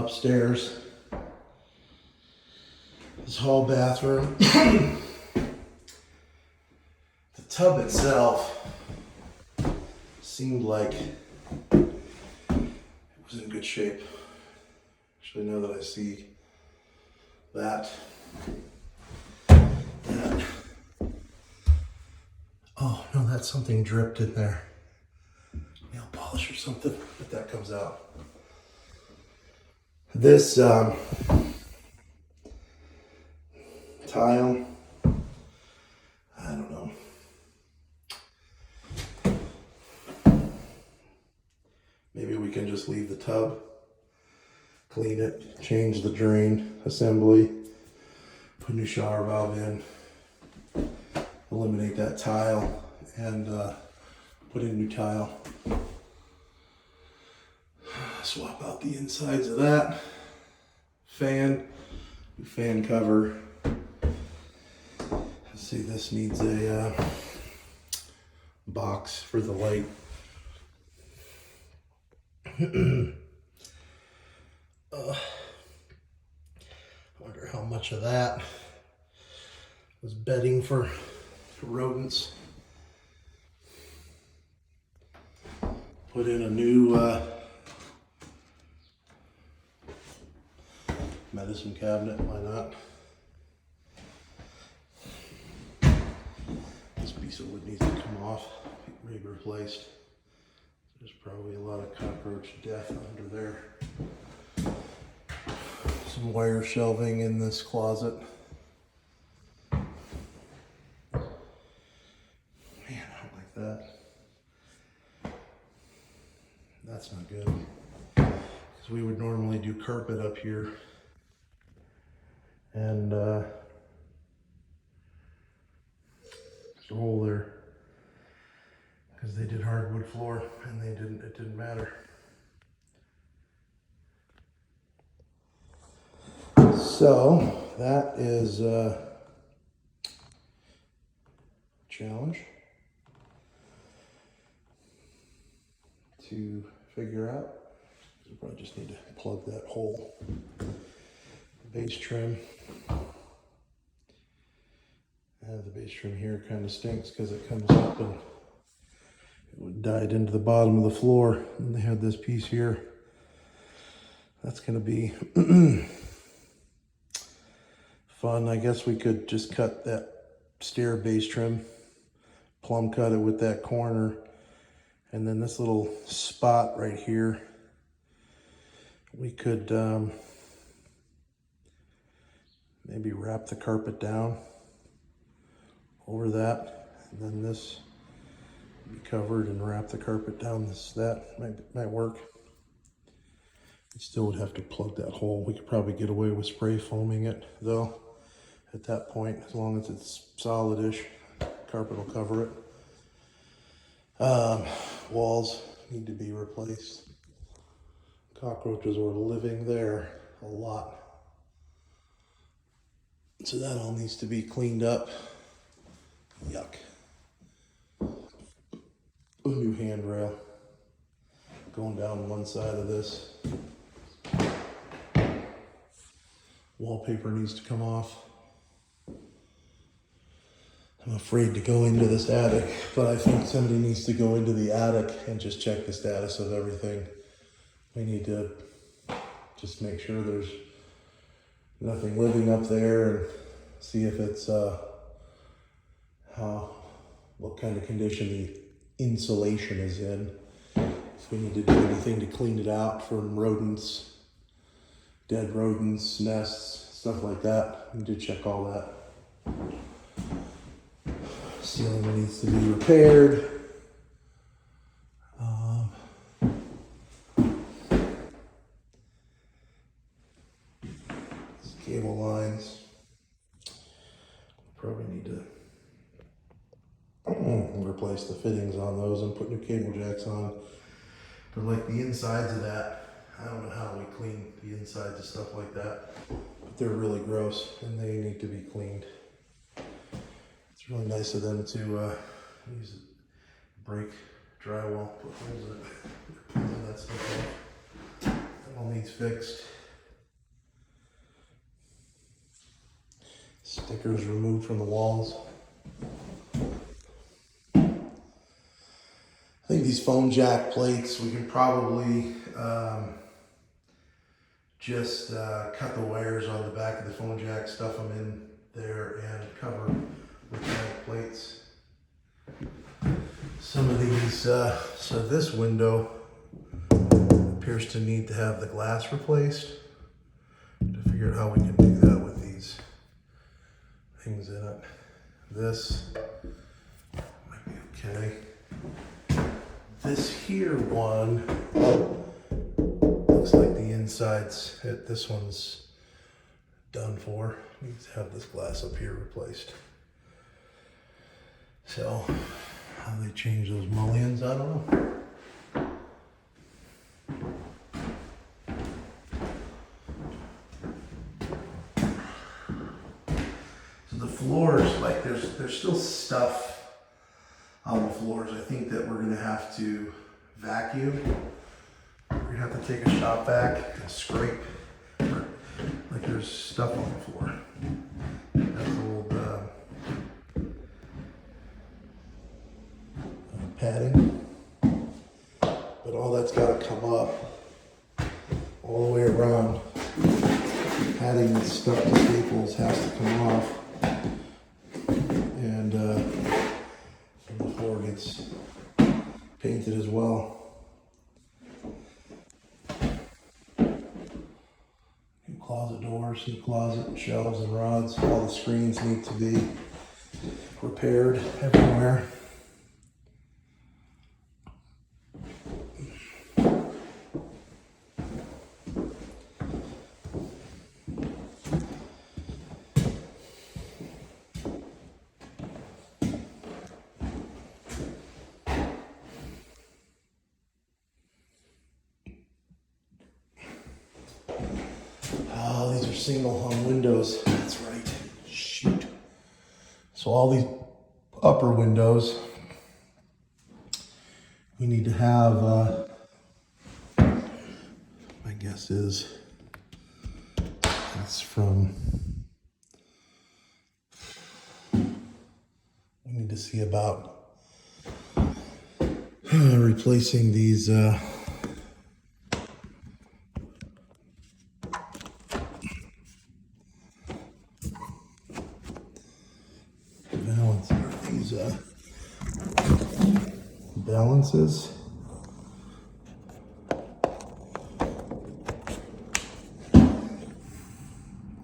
upstairs. This hall bathroom. The tub itself seemed like it was in good shape. Actually, now that I see that. Oh, no, that's something dripped in there. Nail polish or something, but that comes out. This tile, I don't know. Maybe we can just leave the tub, clean it, change the drain assembly, put a new shower valve in, eliminate that tile, and put in new tile. Swap out the insides of that. Fan, new fan cover. Let's see, this needs a box for the light. I wonder how much of that was bedding for rodents. Put in a new medicine cabinet, why not? This piece of wood needs to come off, be replaced. There's probably a lot of cockroach death under there. Some wire shelving in this closet. Man, I don't like that. That's not good. Because we would normally do carpet up here. And there's a hole there. Because they did hardwood floor and it didn't matter. So that is a challenge to figure out. We probably just need to plug that hole. Base trim. The base trim here kind of stinks because it comes up and it would dive into the bottom of the floor. And they had this piece here. That's going to be fun. I guess we could just cut that stair base trim, plumb cut it with that corner, and then this little spot right here, we could maybe wrap the carpet down over that, and then this be covered and wrap the carpet down. That might work. We still would have to plug that hole. We could probably get away with spray foaming it though at that point, as long as it's solidish. Carpet will cover it. Walls need to be replaced. Cockroaches were living there a lot. So that all needs to be cleaned up. Yuck. A new handrail going down one side of this. Wallpaper needs to come off. I'm afraid to go into this attic, but I think somebody needs to go into the attic and just check the status of everything. We need to just make sure there's nothing living up there and see if it's what kind of condition the insulation is in. If we need to do anything to clean it out from rodents, dead rodents, nests, stuff like that. We need to check all that. Ceiling needs to be repaired. Cable lines. Probably need to replace the fittings on those and put new cable jacks on. But like the insides of that, I don't know how we clean the insides of stuff like that, but they're really gross and they need to be cleaned. It's really nice of them to use a break drywall, put holes in it, pull that stuff off. That all needs fixed. Stickers removed from the walls. I think these phone jack plates, we can probably just cut the wires on the back of the phone jack, stuff them in there, and cover with jack plates. Some of these, so this window appears to need to have the glass replaced. To figure out how we can do that with these things in it. This might be okay. This here one looks like the inside's hit. This one's done for. Needs to have this glass up here replaced. So, how they change those mullions, I don't know. So the floors, like there's still stuff on the floors. I think that we're gonna have to vacuum. We're gonna have to take a shop vac and scrape. Like there's stuff on the floor. That's old padding. But all that's gotta come up all the way around. Padding that's stuck to staples has to come off. And the floor gets painted as well. New closet doors, new closet, shelves and rods. All the screens need to be repaired everywhere. Oh, these are single hung windows. That's right. Shoot. So all these upper windows, we need to have, my guess is, that's from, we need to see about replacing these balances.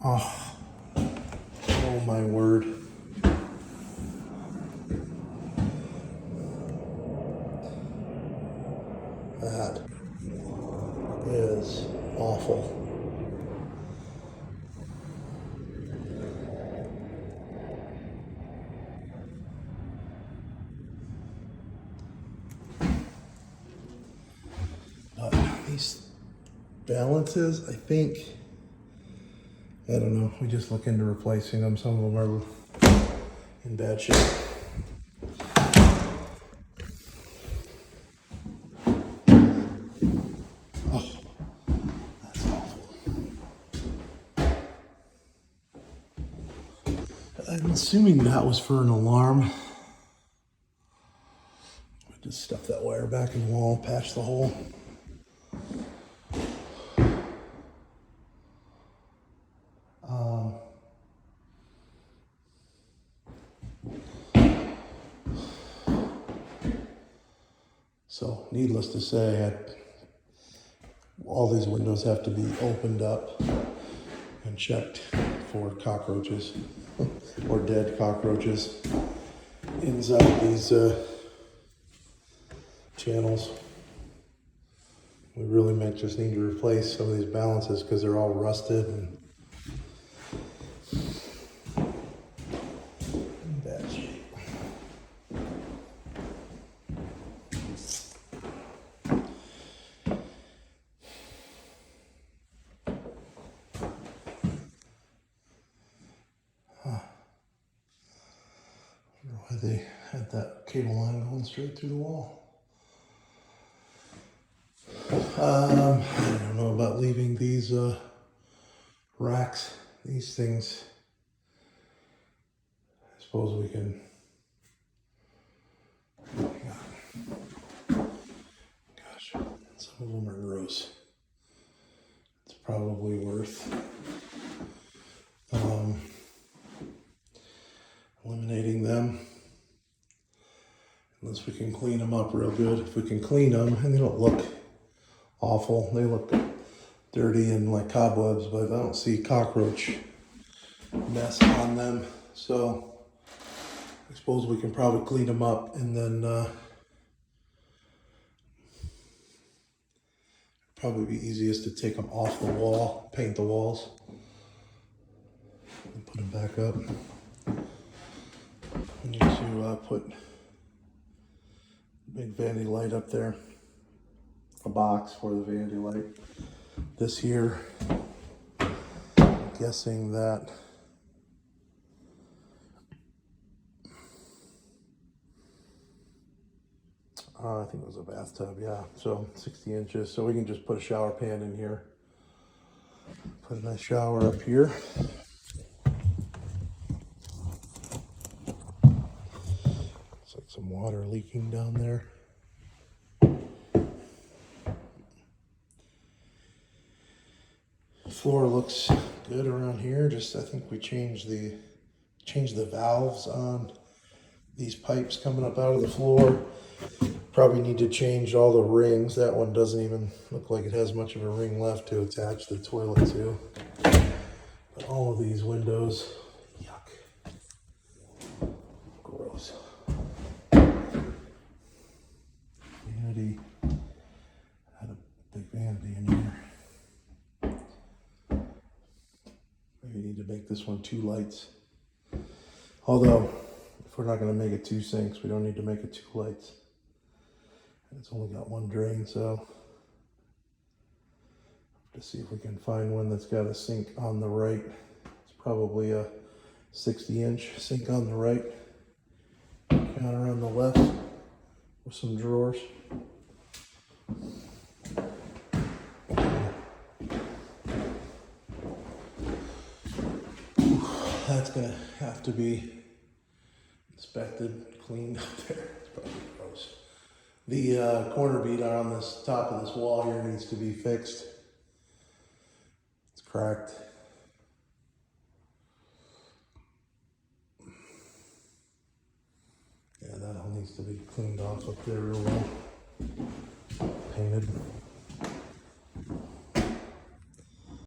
Oh my word. That is awful. These balances, I think, I don't know, we just look into replacing them. Some of them are in bad shape. Oh, that's awful. I'm assuming that was for an alarm. Just stuff that wire back in the wall, patch the hole. So needless to say, all these windows have to be opened up and checked for cockroaches or dead cockroaches inside these channels. We really might just need to replace some of these balances because they're all rusted and in bad shape. Why they had that cable line going straight through the wall. I don't know about leaving these racks. These things suppose we can, gosh, some of them are gross. It's probably worth eliminating them. Unless we can clean them up real good. If we can clean them, and they don't look awful. They look dirty and like cobwebs, but I don't see cockroach mess on them. So I suppose we can probably clean them up and then probably be easiest to take them off the wall, paint the walls, and put them back up. I need to put a big vanity light up there, a box for the vanity light. This here, I'm guessing that I think it was a bathtub, yeah. So 60 inches. So we can just put a shower pan in here. Put a nice shower up here. Looks like some water leaking down there. Floor looks good around here. Just I think we changed the valves on these pipes coming up out of the floor. Probably need to change all the rings. That one doesn't even look like it has much of a ring left to attach the toilet to. But all of these windows, yuck, gross. Vanity, had a big vanity in here. Maybe need to make this one 2 lights. Although, if we're not going to make it 2 sinks, we don't need to make it 2 lights. It's only got 1 drain, so to see if we can find one that's got a sink on the right. It's probably a 60-inch sink on the right, counter on the left with some drawers. That's gonna have to be inspected, cleaned up there. It's probably gross. The corner bead on this top of this wall here needs to be fixed. It's cracked. Yeah, that all needs to be cleaned off up there real well. Painted.